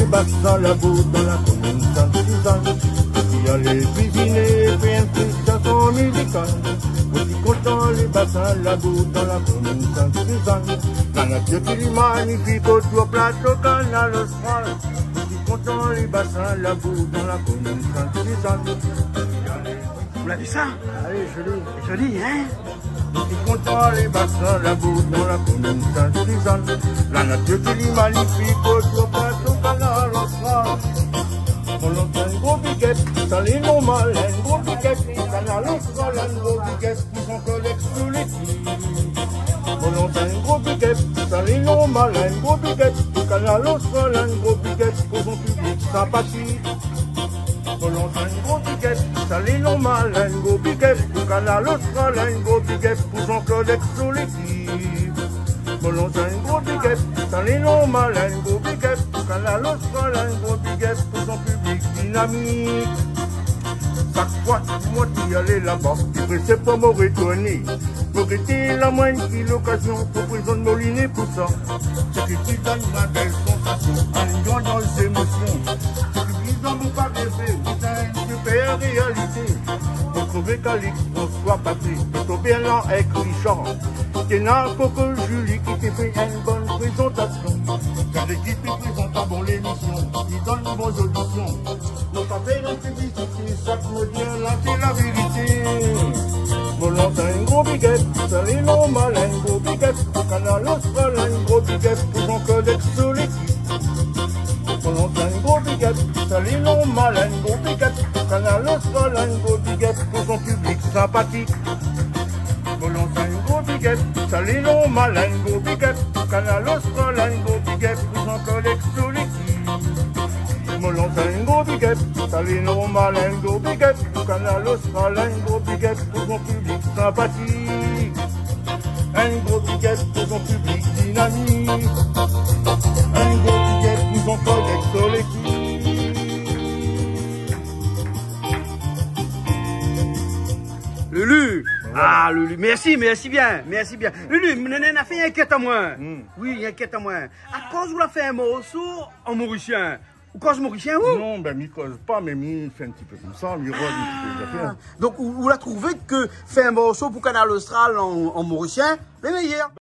bassins là-bas dans la commune Sainte-Suzanne. Qui allait cuisiner, faire une petite chanson musicale. Aussi content les bassins là-bas dans la commune Sainte-Suzanne. La nature qui est magnifique autour plateau canal austral. Aussi content les bassins là-bas dans la commune Sainte-Suzanne. Vous l'avez vu ça? Allez, joli. Joli, hein? Aussi content les bassins là-bas dans la commune Sainte-Suzanne. La nature qui est magnifique autour plateau canal austral. On entend un gros biquet, ça les normal, un gros biquet, canal austral, un gros biquet, pour son collègue sous les pieds. On entend un gros biquet, ça les normal, un gros biquet, canal austral, un gros biquet, pour son public sympathique. On entend un gros biquet, ça les normal, un gros biquet, canal austral, un gros biquet, pour son collègue sous les pieds. On entend un gros biquet, ça les normal, un gros biquet, canal austral, un gros biquet, pour son public dynamique. Chaque fois que moi tu y allais là-bas, tu pressais pas me retourner. M'aurait la moindre qui l'occasion pour prison de moliner pour ça. C'est que tu donnes ma belle sensation, en liant dans les émotions. C'est que tu dans mon pas rêvé, c'est une super réalité. Pour trouver qu'Alix, on soit passé, et tomber là avec Richard. C'est n'importe que Julie qui t'a fait une bonne présentation. Car l'équipe est présente dans l'émission, ils donnent une bonne audition. Nos papiers dans le public, chaque mot dit là, c'est la vérité. Mon nom c'est un gros biquet, ça les normal, un gros biquet. Canal austral, un gros biquet, pour son collègue sous l'équipe. Mon nom c'est un gros biquet, ça les normal, un gros biquet. Canal austral, un gros biquet, pour son public sympathique. Mon nom c'est un gros biquet, ça les normal, un gros biquet. Canal austral, un gros biquet, pour son collègue sous l'équipe. Mon nom c'est un gros biquet, ça les normal, un gros biquet. Canal austral, un gros biquet, pour son public sympathique. Un gros biquet pour son public dynamique. Un gros biquet pour son collègue collectif. Lulu! Ah, Lulu, merci bien. Lulu, Néné a fait un quête à moi. Oui, un quête à moi. À cause où l'a fait un morceau en mauricien. Ou cause mauricien, où? Non, ben, m'y cause pas, mais m'y fait un petit peu comme ça, m'y rôde un petit peu. Donc, vous l'a trouvé que fait un morceau pour Canal Austral en mauricien, le meilleur.